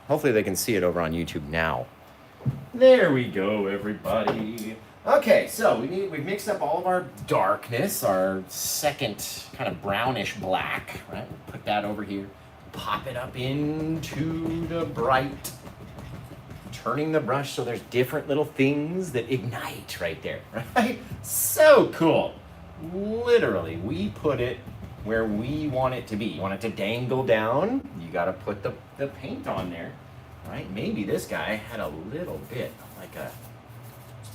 Hopefully they can see it over on YouTube now. There we go, everybody. Okay, so we've mixed up all of our darkness, our second kind of brownish black, right? We'll put that over here, pop it up into the bright, turning the brush so there's different little things that ignite right there, right? So cool. Literally, we put it where we want it to be. You want it to dangle down, you gotta put the paint on there, right? Maybe this guy had a little bit, like a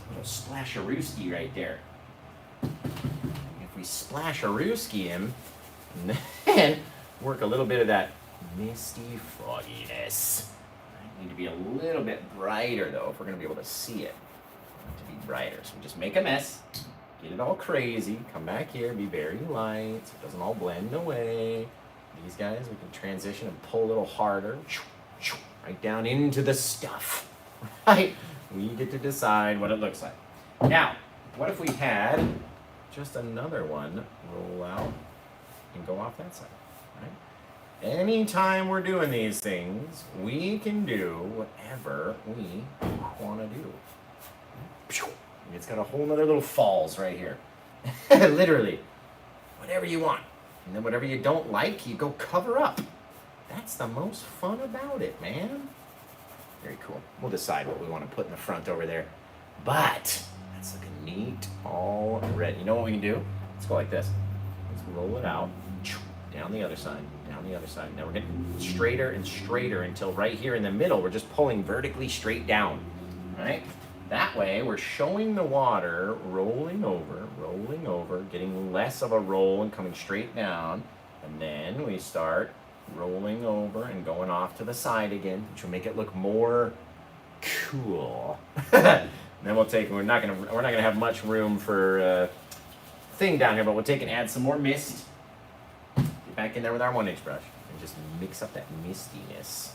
little splash-a-rooski right there. If we splash-a-rooski him, and then work a little bit of that misty fogginess. Need to be a little bit brighter though if we're going to be able to see it. To be brighter. So we just make a mess, get it all crazy, come back here, be very light so it doesn't all blend away. These guys we can transition and pull a little harder, right down into the stuff, right? We get to decide what it looks like. Now, what if we had just another one roll out and go off that side, right? Anytime we're doing these things, we can do whatever we want to do. It's got a whole nother little falls right here. Literally, whatever you want. And then whatever you don't like, you go cover up. That's the most fun about it, man. Very cool. We'll decide what we want to put in the front over there. But that's looking neat already. You know what we can do? Let's go like this. Let's roll it out. Down the other side, down the other side. Now we're getting straighter and straighter until right here in the middle, we're just pulling vertically straight down, right? That way, we're showing the water rolling over, getting less of a roll and coming straight down. And then we start rolling over and going off to the side again, which will make it look more cool. And then we'll take, we're not gonna have much room for thing down here, but we'll take and add some more mist. Get back in there with our 1-inch brush and just mix up that mistiness.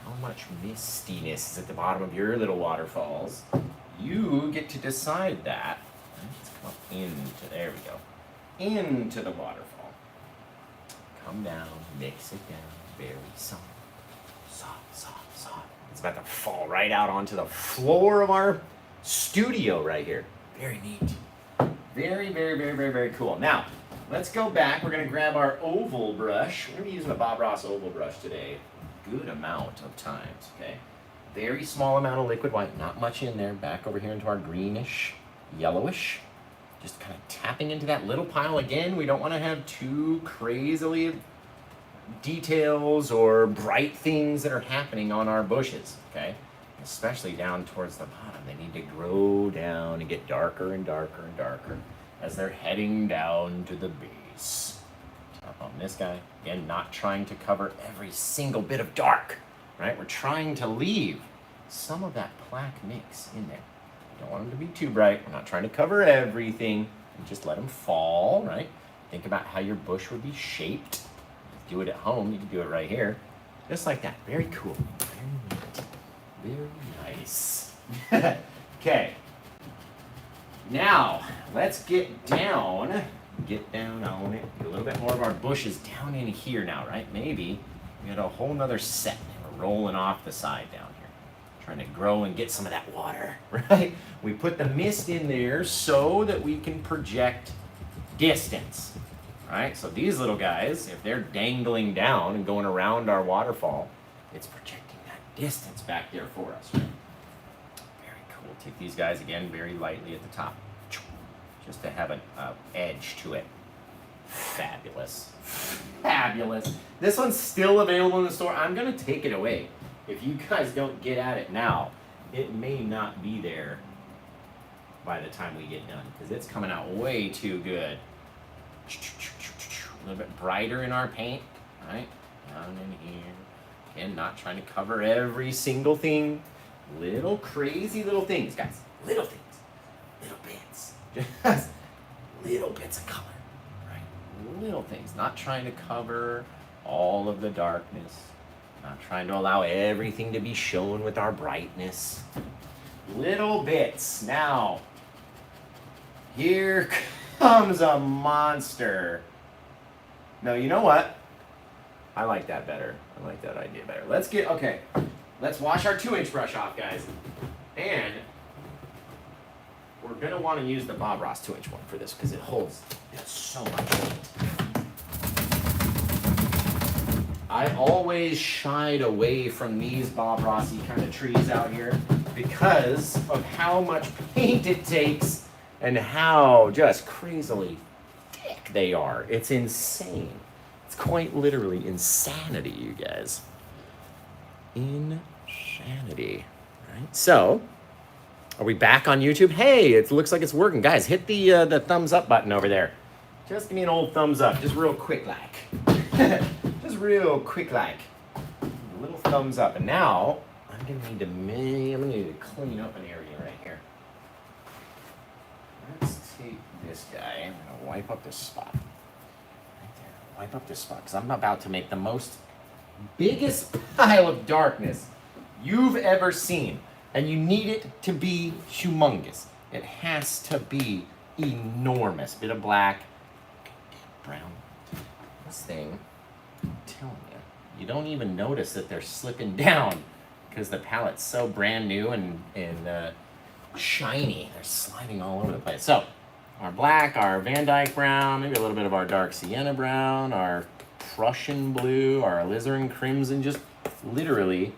How much mistiness is at the bottom of your little waterfalls? You get to decide that. Let's come up into, there we go, into the waterfall. Come down, mix it down, very soft, soft, soft, soft. It's about to fall right out onto the floor of our studio right here. Very neat. Very, very, very, very, very cool. Now, let's go back. We're going to grab our oval brush. We're going to be using a Bob Ross oval brush today. Good amount of times, okay? Very small amount of liquid white, not much in there. Back over here into our greenish, yellowish. Just kind of tapping into that little pile again. We don't want to have too crazily details or bright things that are happening on our bushes, okay? Especially down towards the bottom. They need to grow down and get darker and darker and darker as they're heading down to the base. Up on this guy, again, not trying to cover every single bit of dark, right? We're trying to leave some of that plaque mix in there. We don't want them to be too bright. We're not trying to cover everything. And just let them fall, right? Think about how your bush would be shaped. Do it at home. You can do it right here. Just like that. Very cool. Very neat. Very nice. Okay. Now, let's get down on it. Get a little bit more of our bushes down in here now, right? Maybe we got a whole nother set. We're rolling off the side down here. Trying to grow and get some of that water, right? We put the mist in there so that we can project distance, right? So these little guys, if they're dangling down and going around our waterfall, it's projecting that distance back there for us, right? Very cool. Take these guys again very lightly at the top, just to have an edge to it. Fabulous. Fabulous. This one's still available in the store. I'm going to take it away. If you guys don't get at it now, it may not be there by the time we get done, because it's coming out way too good. A little bit brighter in our paint, right? Down in here. Again, not trying to cover every single thing. Little crazy little things, guys. Little things. Little bits. Just little bits of color, right? Little things. Not trying to cover all of the darkness. Not trying to allow everything to be shown with our brightness. Little bits. Now, here comes a monster. No, you know what? I like that better. I like that idea better. Let's wash our 2-inch brush off, guys. And we're going to want to use the Bob Ross 2-inch one for this because it holds so much weight. I always shied away from these Bob Rossy kind of trees out here because of how much paint it takes and how just crazily thick they are. It's insane. It's quite literally insanity, you guys. Insanity. Right? So, are we back on YouTube? Hey, it looks like it's working. Guys, hit the thumbs up button over there. Just give me an old thumbs up, just real quick like. Just real quick like. A little thumbs up. And now, I'm gonna need to clean up an area right here. Let's take this guy. I'm gonna wipe up this spot. Right there. Wipe up this spot, because I'm about to make the biggest pile of darkness you've ever seen. And you need it to be humongous. It has to be enormous. Bit of black, brown. This thing, I'm telling you, you don't even notice that they're slipping down because the palette's so brand new and shiny. They're sliding all over the place. So, our black, our Van Dyke brown, maybe a little bit of our dark Sienna brown, our Prussian blue, our Alizarin crimson, just literally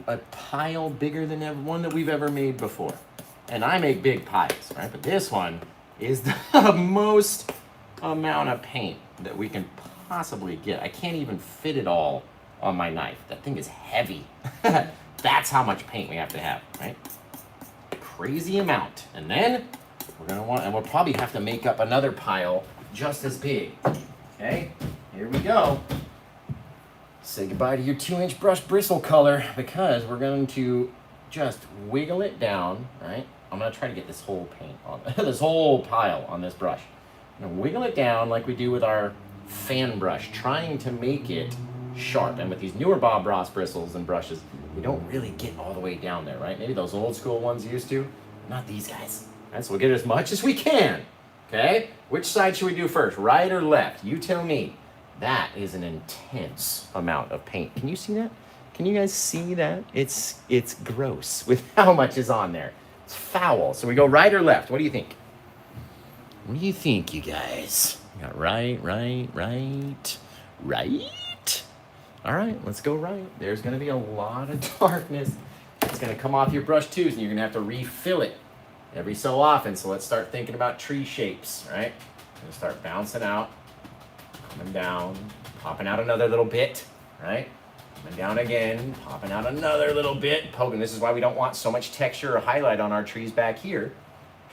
a pile bigger than one that we've ever made before. And I make big piles, right? But this one is the most amount of paint that we can possibly get. I can't even fit it all on my knife. That thing is heavy. That's how much paint we have to have, right? Crazy amount. And then we'll probably have to make up another pile just as big. Okay, here we go. Say goodbye to your 2-inch brush bristle color because we're going to just wiggle it down, right? I'm going to try to get this whole paint on, this whole pile on this brush. I'm going to wiggle it down like we do with our fan brush, trying to make it sharp. And with these newer Bob Ross bristles and brushes, we don't really get all the way down there, right? Maybe those old school ones used to, not these guys. Right, so we'll get as much as we can, okay? Which side should we do first, right or left? You tell me. That is an intense amount of paint. Can you see that? Can you guys see that? It's gross with how much is on there. It's foul. So we go right or left? What do you think? What do you think, you guys? We got right. All right, let's go right. There's going to be a lot of darkness. It's going to come off your brush too, and you're going to have to refill it every so often. So let's start thinking about tree shapes, right? We're going to start bouncing out. Coming down, popping out another little bit, right? Coming down again, popping out another little bit, poking. This is why we don't want so much texture or highlight on our trees back here.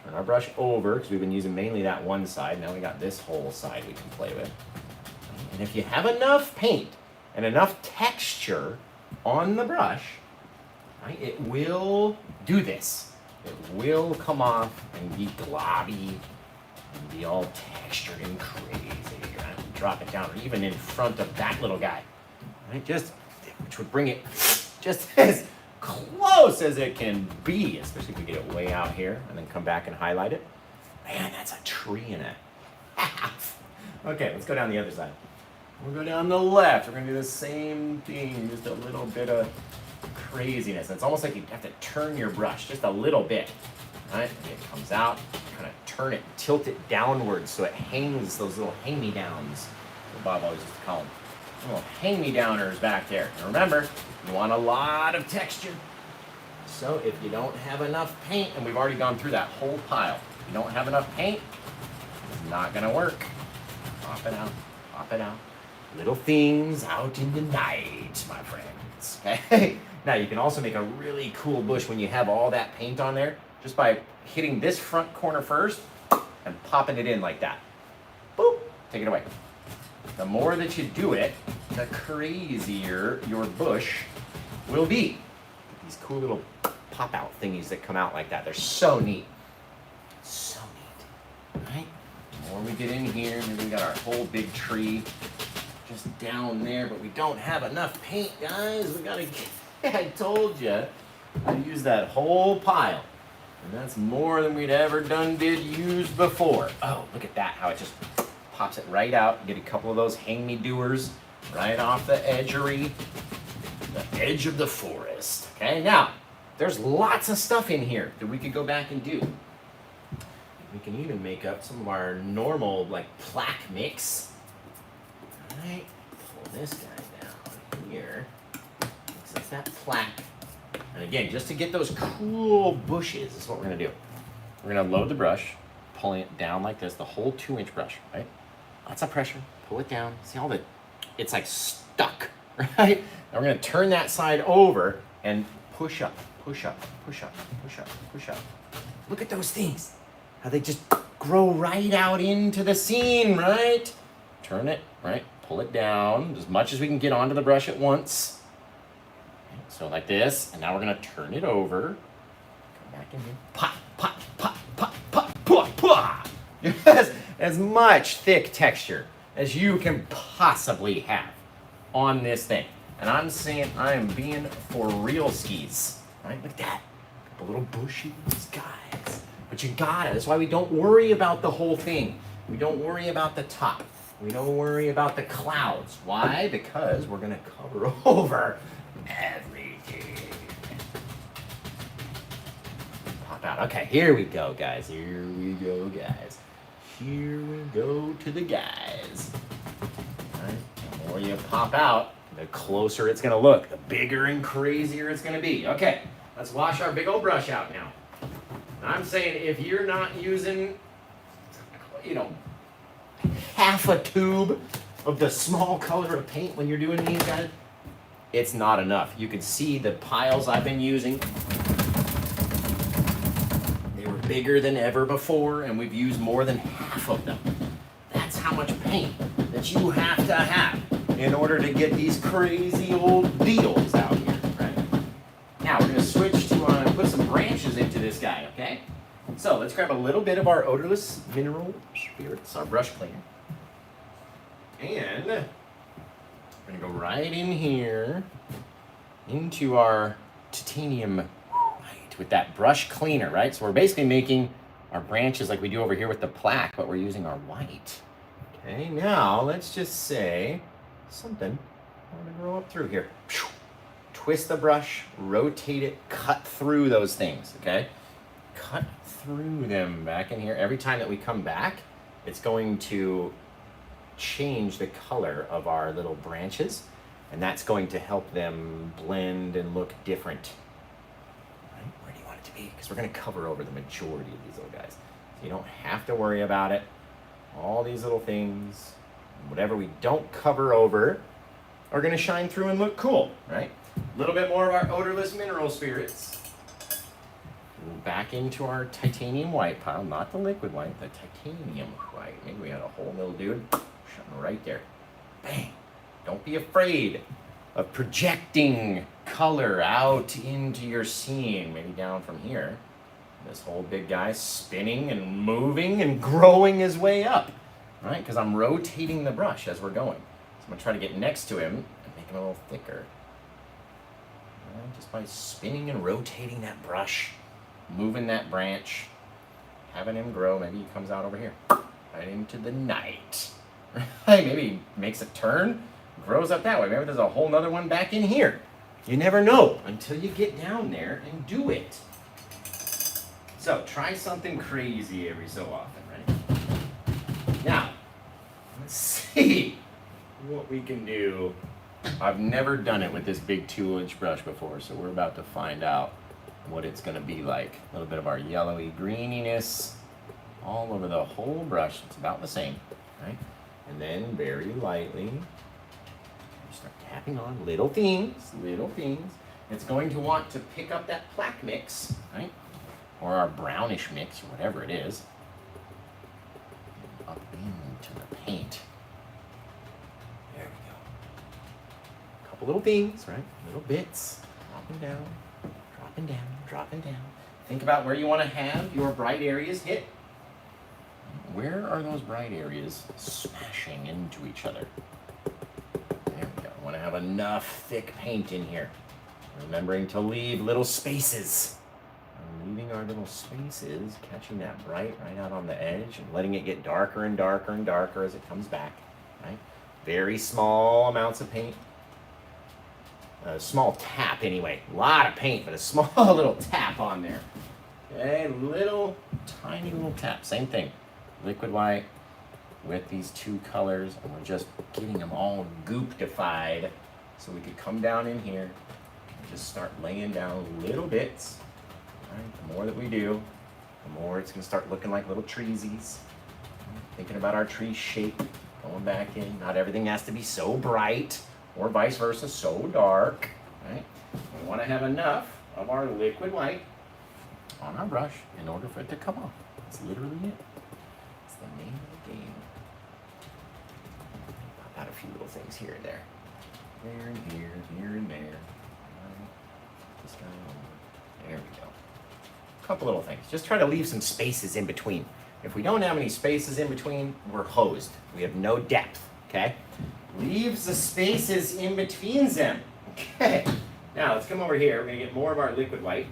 Turn our brush over, because we've been using mainly that one side. Now we got this whole side we can play with. And if you have enough paint and enough texture on the brush, right, it will do this. It will come off and be globby and be all textured and crazy. Drop it down, or even in front of that little guy, right? Which would bring it just as close as it can be, especially if we get it way out here and then come back and highlight it. Man, that's a tree and a half. Okay, let's go down the other side. We'll go down the left. We're gonna do the same thing, just a little bit of craziness. It's almost like you have to turn your brush just a little bit, right? And it comes out, kind of turn it, tilt it downwards so it hangs, those little hang-me-downs, what Bob always used to call them. Little hang-me-downers back there. And remember, you want a lot of texture. So if you don't have enough paint, and we've already gone through that whole pile, if you don't have enough paint, it's not gonna work. Pop it out, pop it out. Little things out in the night, my friends, okay? Now you can also make a really cool bush when you have all that paint on there, just by hitting this front corner first and popping it in like that. Boop, take it away. The more that you do it, the crazier your bush will be. These cool little pop-out thingies that come out like that. They're so neat. So neat, right? The more we get in here, maybe we got our whole big tree just down there, but we don't have enough paint, guys. We gotta get, I told you, I use that whole pile. And that's more than we'd ever use before. Oh, look at that, how it just pops it right out. Get a couple of those hang-me-doers right off the edgery, the edge of the forest. Okay, now, there's lots of stuff in here that we could go back and do. We can even make up some of our normal, like, plaque mix. All right, pull this guy down here. Mix up that plaque. And again, just to get those cool bushes, this is what we're gonna do. We're gonna load the brush, pulling it down like this, the whole 2-inch brush, right? Lots of pressure, pull it down. See all the, it's like stuck, right? Now we're gonna turn that side over and push up, push up, push up, push up, push up. Look at those things. How they just grow right out into the scene, right? Turn it, right? Pull it down as much as we can get onto the brush at once. Okay, so like this, and now we're gonna turn it over. Come back in here. Pop, pop, pop, pop, pop, pop, pop. As much thick texture as you can possibly have on this thing. And I'm saying I am being for real skis, right? Look at that. Couple little bushes, guys. But you got it. That's why we don't worry about the whole thing. We don't worry about the top. We don't worry about the clouds. Why? Because we're going to cover over everything. Pop out. Okay, here we go, guys. Here we go, guys. Here we go to the guys. All right. The more you pop out, the closer it's going to look. The bigger and crazier it's going to be. Okay, let's wash our big old brush out now. I'm saying if you're not using, half a tube of the small color of paint when you're doing these guys, it's not enough. You can see the piles I've been using. They were bigger than ever before, and we've used more than half of them. That's how much paint that you have to have in order to get these crazy old deals out here, right? Now we're going to switch to put some branches into this guy, okay? So let's grab a little bit of our odorless mineral spirits, our brush cleaner. And we're going to go right in here into our titanium white with that brush cleaner, right? So we're basically making our branches like we do over here with the plaque, but we're using our white. Okay, now let's just say something I want to grow up through here. Twist the brush, rotate it, cut through those things, okay? Cut through them back in here. Every time that we come back, it's going to change the color of our little branches, and that's going to help them blend and look different. Right? Where do you want it to be? Because we're going to cover over the majority of these little guys. So you don't have to worry about it. All these little things, whatever we don't cover over, are going to shine through and look cool, right? A little bit more of our odorless mineral spirits. Back into our titanium white pile, not the liquid white, the titanium white. Maybe we had a whole little dude shutting right there. Bang! Don't be afraid of projecting color out into your scene, maybe down from here. This whole big guy spinning and moving and growing his way up, right? Because I'm rotating the brush as we're going. So I'm going to try to get next to him and make him a little thicker. Right? Just by spinning and rotating that brush, moving that branch, having him grow. Maybe he comes out over here, right into the night. Right? Maybe he makes a turn, grows up that way. Maybe there's a whole nother one back in here. You never know until you get down there and do it. So try something crazy every so often, right? Now, let's see what we can do. I've never done it with this big 2-inch brush before, so we're about to find out what it's going to be like. A little bit of our yellowy greeniness all over the whole brush. It's about the same, right? And then very lightly, start tapping on little things, little things. It's going to want to pick up that plaque mix, right? Or our brownish mix, or whatever it is, up into the paint. There we go. A couple little things, right? Little bits, dropping down, dropping down, dropping down. Think about where you want to have your bright areas hit. Where are those bright areas smashing into each other? There we go. I want to have enough thick paint in here. Remembering to leave little spaces. Leaving our little spaces, catching that bright right out on the edge and letting it get darker and darker and darker as it comes back, right? Very small amounts of paint. A small tap anyway. A lot of paint, but a small little tap on there. Okay, little, tiny little tap. Same thing. Liquid white with these two colors, and we're just getting them all goop-defied. So we could come down in here and just start laying down little bits. Right? The more that we do, the more it's gonna start looking like little treesies. Thinking about our tree shape, going back in. Not everything has to be so bright, or vice versa, so dark. Right? We wanna have enough of our liquid white on our brush in order for it to come off. That's literally it. It's the name of the game. Pop out a few little things here and there. There and here, here and there. This guy over. There we go. A couple little things. Just try to leave some spaces in between. If we don't have any spaces in between, we're hosed. We have no depth, okay? Leaves the spaces in between them. Okay. Now let's come over here. We're gonna get more of our liquid white.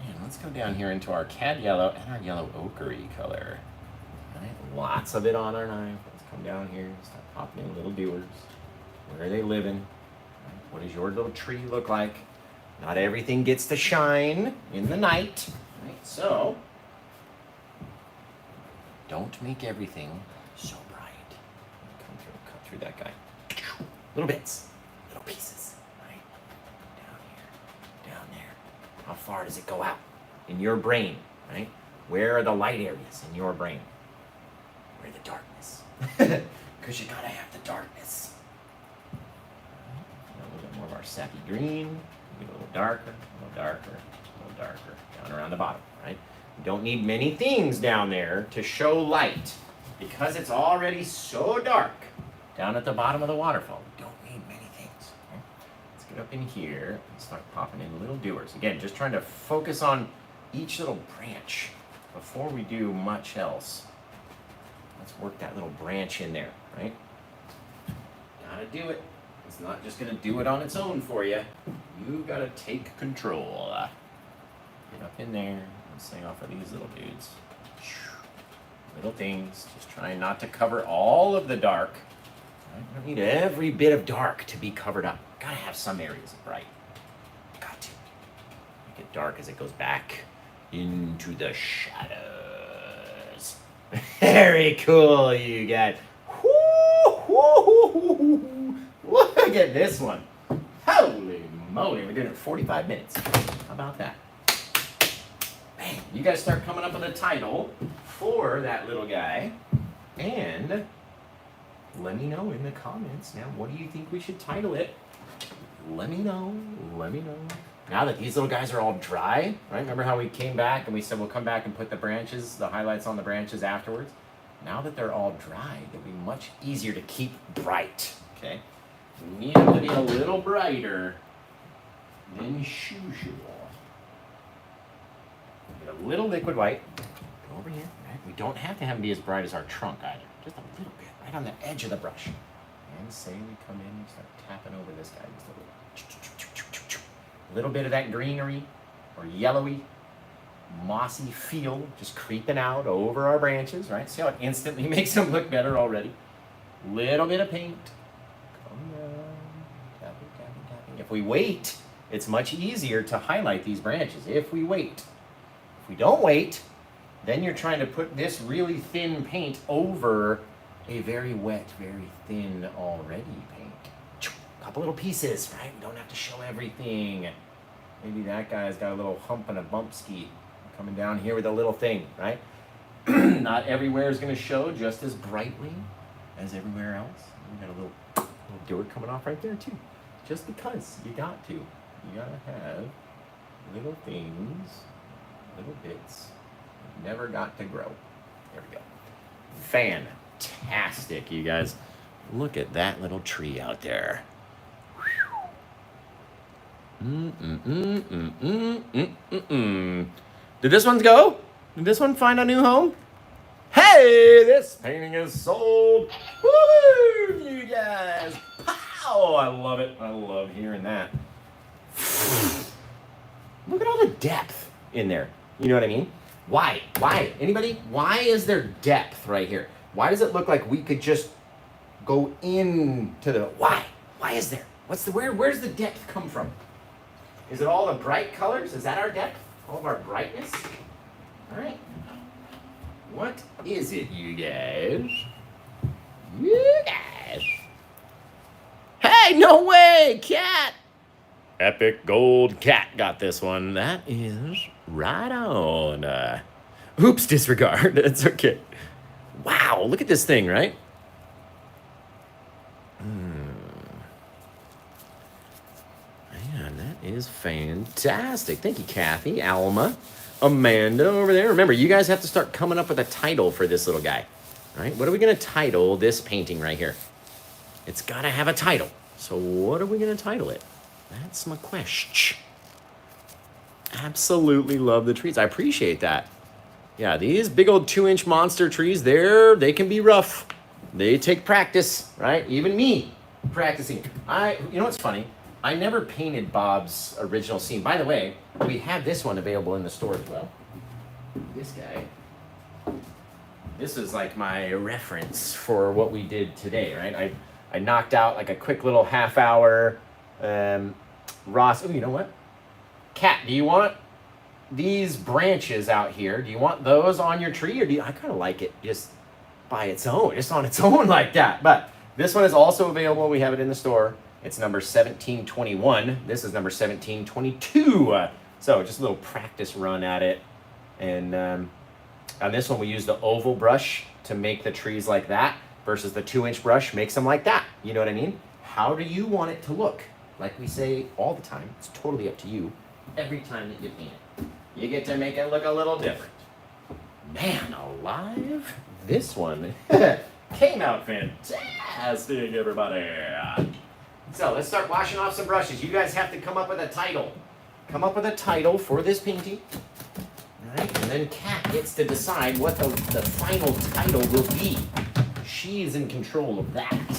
And let's go down here into our cad yellow and our yellow ochre color. Right? Lots of it on our knife. Let's come down here and start popping in little dewars. Where are they living? What does your little tree look like? Not everything gets to shine in the night. Right? So, don't make everything so bright. Come through, cut through that guy. Little bits, little pieces. Right? Down here, down there. How far does it go out? In your brain, right? Where are the light areas in your brain? Where the darkness? Because you gotta have the darkness. A little bit more of our sappy green. Get a little darker, a little darker, a little darker. Down around the bottom, right? You don't need many things down there to show light. Because it's already so dark down at the bottom of the waterfall. You don't need many things. Okay? Let's get up in here and start popping in little dewars. Again, just trying to focus on each little branch before we do much else. Let's work that little branch in there, right? Gotta do it. It's not just gonna do it on its own for you. You gotta take control. Get up in there and stay off of these little dudes. Little things, just trying not to cover all of the dark. You don't need every bit of dark to be covered up. Gotta have some areas of bright. Got to. Make it dark as it goes back into the shadows. Very cool, you guys. Look at this one. Holy moly, we're doing it 45 minutes. How about that? Man, you guys start coming up with a title for that little guy. And let me know in the comments. Now, what do you think we should title it? Let me know. Let me know. Now that these little guys are all dry, right? Remember how we came back and we said we'll come back and put the branches, the highlights on the branches afterwards? Now that they're all dry, they'll be much easier to keep bright, okay? We need them to be a little brighter than usual. Get a little liquid white. Go over here, right? We don't have to have them be as bright as our trunk either. Just a little bit, right on the edge of the brush. And say we come in and start tapping over this guy just a little. A little bit of that greenery or yellowy, mossy feel just creeping out over our branches, right? See how it instantly makes them look better already? Little bit of paint. Come down. Tapping, tapping, tapping. If we wait, it's much easier to highlight these branches. If we wait. If we don't wait, then you're trying to put this really thin paint over a very wet, very thin already paint. Couple little pieces, right? We don't have to show everything. Maybe that guy's got a little hump and a bump ski coming down here with a little thing, right? Not everywhere is going to show just as brightly as everywhere else. We got a little dewar coming off right there too. Just because you got to. You gotta have little things, little bits. Never got to grow. There we go. Fantastic, you guys. Look at that little tree out there. Did this one go? Did this one find a new home? Hey, this painting is sold. Woo, you guys. Pow, I love it. I love hearing that. Look at all the depth in there. You know what I mean? Why? Why? Anybody? Why is there depth right here? Why does it look like we could just go into the, why? Why is there? Where's the depth come from? Is it all the bright colors? Is that our depth? All of our brightness? All right. What is it, you guys? You guys. Hey, no way, cat! Epic gold cat got this one. That is right on. Oops, disregard. That's okay. Wow, look at this thing, right? Man, that is fantastic. Thank you, Kathy, Alma, Amanda over there. Remember, you guys have to start coming up with a title for this little guy. All right, what are we going to title this painting right here? It's got to have a title. So what are we going to title it? That's my question. Absolutely love the trees. I appreciate that. Yeah, these big old 2-inch monster trees, they can be rough. They take practice, right? Even me practicing. You know what's funny? I never painted Bob's original scene. By the way, we have this one available in the store as well. This guy. This is like my reference for what we did today, right? I knocked out like a quick little half-hour Ross. Oh, you know what? Kat, do you want these branches out here? Do you want those on your tree, or I kind of like it just by its own, just on its own like that. But this one is also available. We have it in the store. It's number 1721. This is number 1722. So just a little practice run at it. And on this one, we use the oval brush to make the trees like that versus the 2-inch brush makes them like that. You know what I mean? How do you want it to look? Like we say all the time, it's totally up to you. Every time that you paint it, you get to make it look a little different. Man alive, this one came out fantastic, everybody. So let's start washing off some brushes. You guys have to come up with a title. Come up with a title for this painting. All right, and then Kat gets to decide what the final title will be. She's in control of that.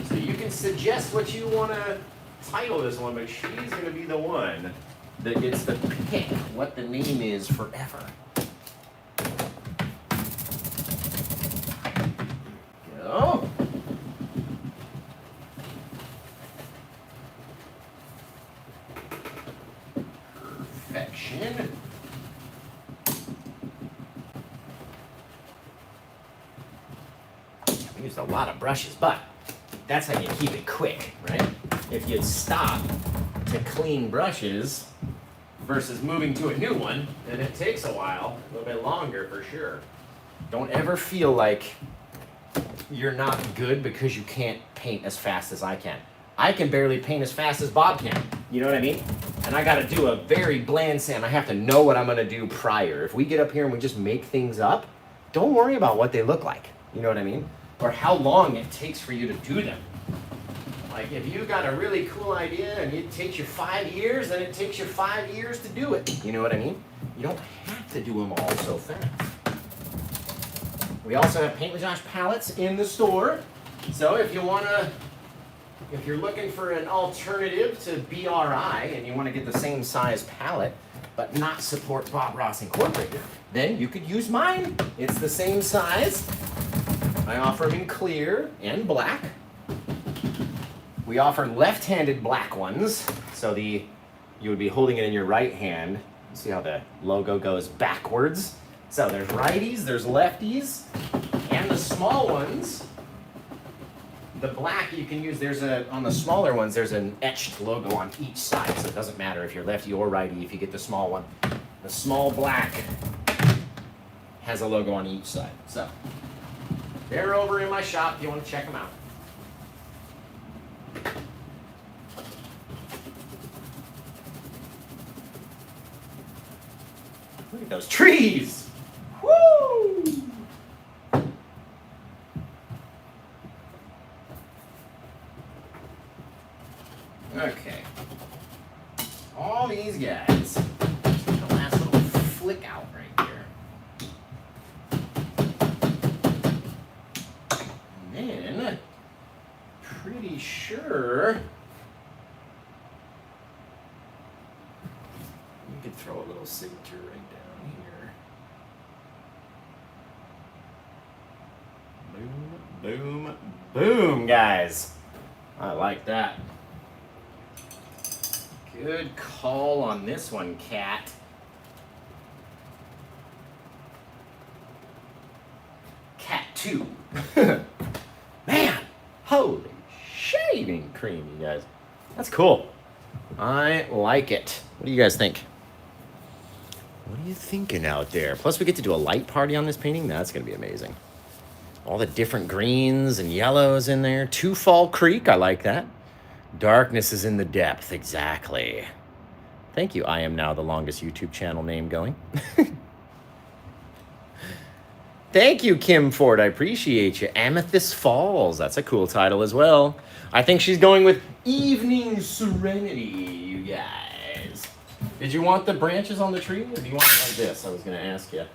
So you can suggest what you want to title this one, but she's going to be the one that gets to pick what the name is forever. Go. Perfection. We used a lot of brushes, but that's how you keep it quick, right? If you stop to clean brushes versus moving to a new one, then it takes a while, a little bit longer for sure. Don't ever feel like you're not good because you can't paint as fast as I can. I can barely paint as fast as Bob can. You know what I mean? And I gotta do a very bland sand. I have to know what I'm gonna do prior. If we get up here and we just make things up, don't worry about what they look like. You know what I mean? Or how long it takes for you to do them. Like if you got a really cool idea and it takes you 5 years, then it takes you 5 years to do it. You know what I mean? You don't have to do them all so fast. We also have PaintWithJosh palettes in the store. So if you're looking for an alternative to BRI and you want to get the same size palette, but not support Bob Ross Incorporated, then you could use mine. It's the same size. I offer them in clear and black. We offer left-handed black ones, so you would be holding it in your right hand. See how the logo goes backwards? So there's righties, there's lefties, and the small ones, the black you can use, on the smaller ones, there's an etched logo on each side, so it doesn't matter if you're lefty or righty if you get the small one. The small black has a logo on each side. So they're over in my shop if you want to check them out. Look at those trees! Woo! Okay. All these guys. The last little flick out right here. And then, pretty sure you could throw a little signature right down here. Boom, boom, Boom, guys. I like that. Good call on this one, Cat. Cat 2. Man, holy shaving cream, you guys. That's cool. I like it. What do you guys think? What are you thinking out there? Plus, we get to do a light party on this painting. That's going to be amazing. All the different greens and yellows in there. To Fall Creek, I like that. Darkness is in the depth, exactly. Thank you. I am now the longest YouTube channel name going. Thank you, Kim Ford. I appreciate you. Amethyst Falls. That's a cool title as well. I think she's going with Evening Serenity, you guys. Did you want the branches on the tree, or do you want it like this? I was going to ask you.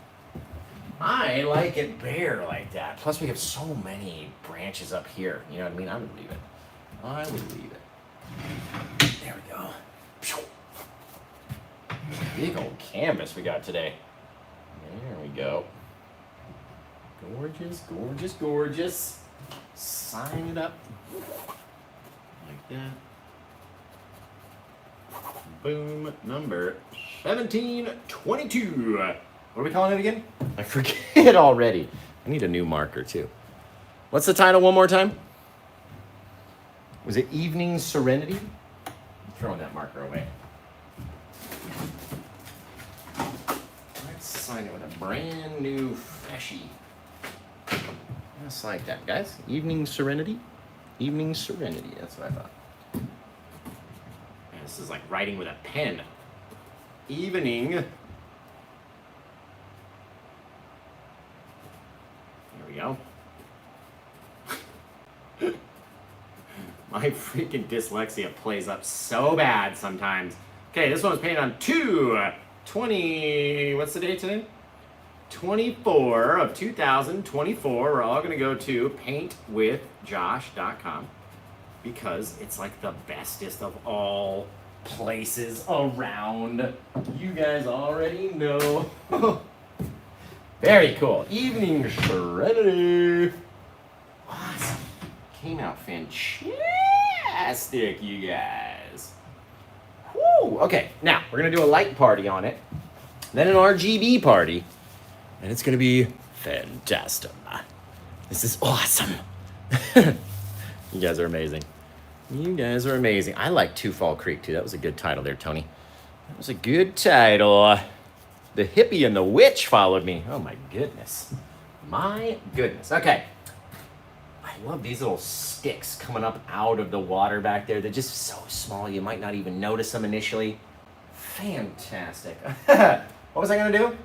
I like it bare like that. Plus, we have so many branches up here. You know what I mean? I would leave it. I would leave it. There we go. Big old canvas we got today. There we go. Gorgeous, gorgeous, gorgeous. Sign it up. Like that. Boom. Number 1722. What are we calling it again? I forget already. I need a new marker too. What's the title one more time? Was it Evening Serenity? I'm throwing that marker away. Let's sign it with a brand new freshie. Just like that, guys. Evening Serenity. Evening Serenity. That's what I thought. Man, this is like writing with a pen. Evening. There we go. My freaking dyslexia plays up so bad sometimes. Okay, this one was painted on 2/20. What's the date today? 24 of 2024. We're all going to go to PaintWithJosh.com because it's like the bestest of all places around. You guys already know. Very cool. Evening Serenity. Awesome. Came out fantastic, you guys. Woo! Okay, now we're going to do a light party on it, then an RGB party, and it's going to be fantastic. This is awesome. You guys are amazing. You guys are amazing. I like To Fall Creek, too. That was a good title there, Tony. That was a good title. The hippie and the witch followed me. Oh, my goodness. My goodness. Okay. I love these little sticks coming up out of the water back there. They're just so small, you might not even notice them initially. Fantastic. What was I going to do?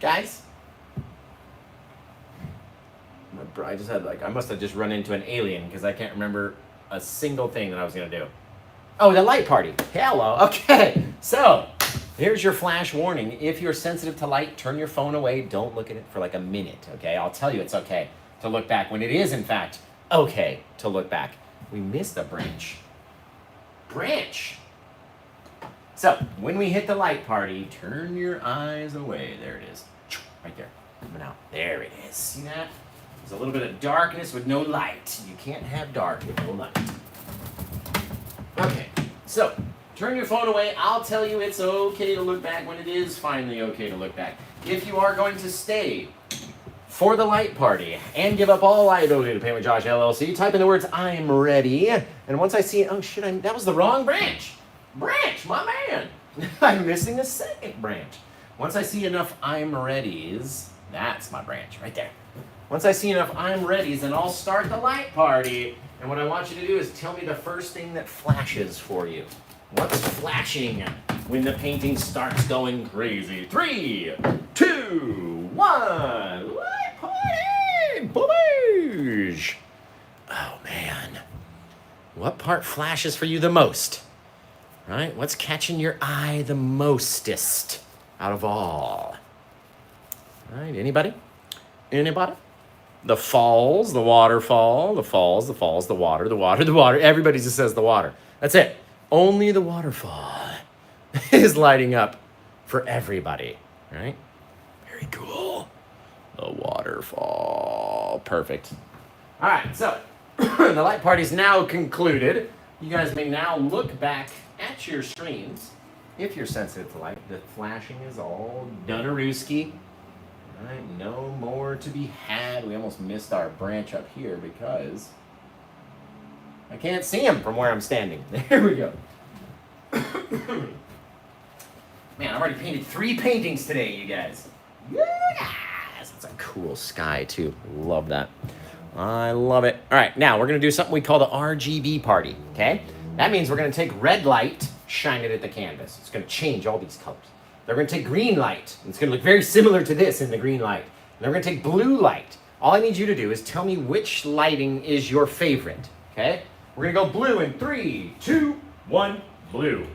Guys? I just had I must have just run into an alien because I can't remember a single thing that I was going to do. Oh, the light party. Hello. Okay. So, here's your flash warning. If you're sensitive to light, turn your phone away. Don't look at it for like a minute, okay? I'll tell you it's okay to look back when it is, in fact, okay to look back. We missed a branch. So, when we hit the light party, turn your eyes away. There it is. Right there. Coming out. There it is. See that? There's a little bit of darkness with no light. You can't have dark with no light. Okay, so turn your phone away. I'll tell you it's okay to look back when it is finally okay to look back. If you are going to stay for the light party and give up all liability to Paint with Josh LLC, type in the words "I'm ready," and once I see it, oh shit, that was the wrong branch. Branch, my man. I'm missing a second branch. Once I see enough "I'm readies," that's my branch right there. Once I see enough "I'm readies," then I'll start the light party. And what I want you to do is tell me the first thing that flashes for you. What's flashing when the painting starts going crazy? 3, 2, 1. Light party! Boobage! Oh, man. What part flashes for you the most? Right? What's catching your eye the mostest out of all? Right? Anybody? Anybody? The falls, the waterfall, the falls, the falls, the water, the water, the water. Everybody just says the water. That's it. Only the waterfall is lighting up for everybody, right? Very cool. The waterfall. Perfect. All right, so the light party's now concluded. You guys may now look back at your screens. If you're sensitive to light, the flashing is all done-a-rooski. All right, no more to be had. We almost missed our branch up here because I can't see him from where I'm standing. There we go. Man, I've already painted 3 paintings today, you guys. Yes! That's a cool sky, too. Love that. I love it. All right, now we're going to do something we call the RGB party, okay? That means we're going to take red light, shine it at the canvas. It's going to change all these colors. They're going to take green light. It's going to look very similar to this in the green light. And they're going to take blue light. All I need you to do is tell me which lighting is your favorite, okay? We're going to go blue in 3, 2, 1, blue.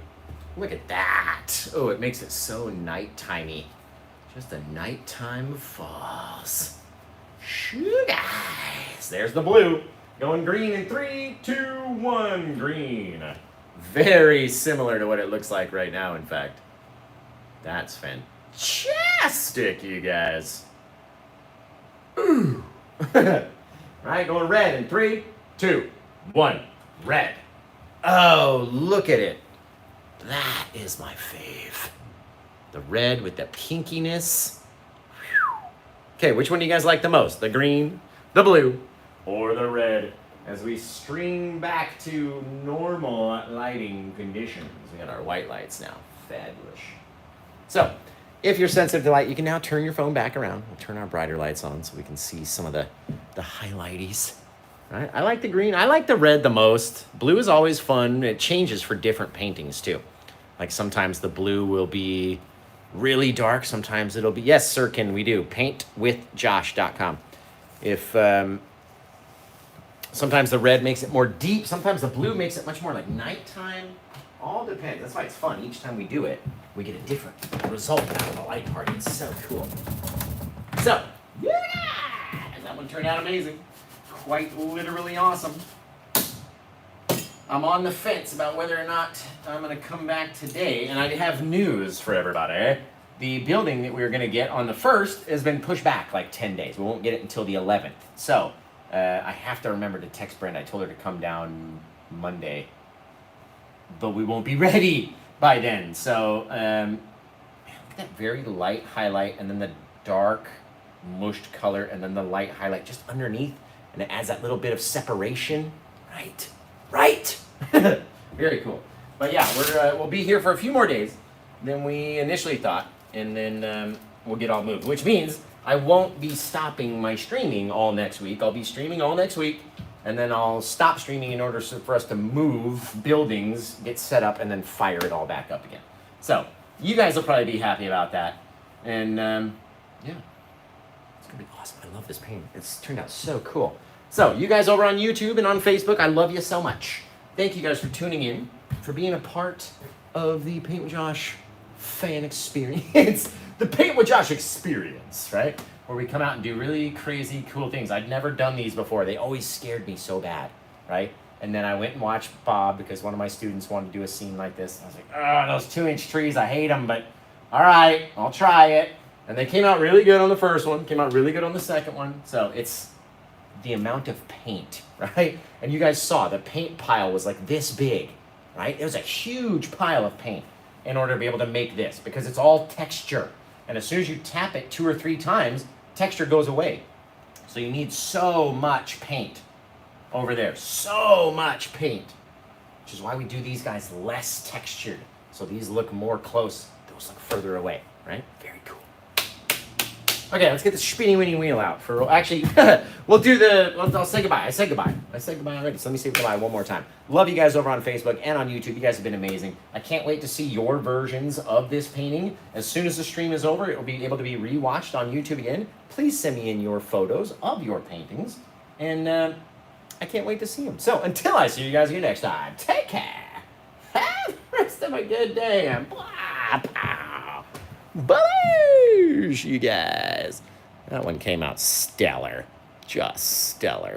Look at that. Oh, it makes it so nightimey. Just a nighttime falls. Shoo, guys. There's the blue. Going green in 3, 2, 1, green. Very similar to what it looks like right now, in fact. That's fantastic, you guys. Ooh. Right, going red in 3, 2, 1, red. Oh, look at it. That is my fave. The red with the pinkiness. Okay, which one do you guys like the most? The green, the blue, or the red? As we stream back to normal lighting conditions. We got our white lights now. Fabulous. So, if you're sensitive to light, you can now turn your phone back around. We'll turn our brighter lights on so we can see some of the highlighties. Right? I like the green. I like the red the most. Blue is always fun. It changes for different paintings too. Like sometimes the blue will be really dark. Sometimes it'll be, yes, sir, can we do. PaintWithJosh.com. If sometimes the red makes it more deep. Sometimes the blue makes it much more like nighttime. All depends. That's why it's fun. Each time we do it, we get a different result out of the light party. It's so cool. So, yeah! That one turned out amazing. Quite literally awesome. I'm on the fence about whether or not I'm going to come back today, and I have news for everybody. The building that we were going to get on the 1st has been pushed back like 10 days. We won't get it until the 11th. So, I have to remember to text Brenda. I told her to come down Monday, but we won't be ready by then. So, look at that very light highlight, and then the dark mushed color, and then the light highlight just underneath. And it adds that little bit of separation. Right. Right. Very cool. But yeah, we'll be here for a few more days than we initially thought. And then we'll get all moved. Which means I won't be stopping my streaming all next week. I'll be streaming all next week. And then I'll stop streaming in order for us to move buildings, get set up, and then fire it all back up again. So you guys will probably be happy about that. And yeah. It's going to be awesome. I love this painting. It's turned out so cool. So, you guys over on YouTube and on Facebook, I love you so much. Thank you guys for tuning in, for being a part of the Paint with Josh fan experience. The Paint with Josh experience, right? Where we come out and do really crazy, cool things. I'd never done these before. They always scared me so bad, right? And then I went and watched Bob because one of my students wanted to do a scene like this. I was like, those 2-inch trees, I hate them, but all right, I'll try it. And they came out really good on the first one, came out really good on the second one. So it's the amount of paint, right? And you guys saw the paint pile was like this big, right? It was a huge pile of paint in order to be able to make this because it's all texture. And as soon as you tap it 2 or 3 times, texture goes away. So you need so much paint over there, so much paint, which is why we do these guys less textured. So these look more close, those look further away, right? Very cool. Okay, let's get the spinny winny wheel out. Actually, we'll do I'll say goodbye. I said goodbye already. So let me say goodbye one more time. Love you guys over on Facebook and on YouTube. You guys have been amazing. I can't wait to see your versions of this painting. As soon as the stream is over, it will be able to be rewatched on YouTube again. Please send me in your photos of your paintings. And I can't wait to see them. So until I see you guys again next time, take care. Have the rest of a good day. And blah, pow. Bullish, you guys. That one came out stellar. Just stellar.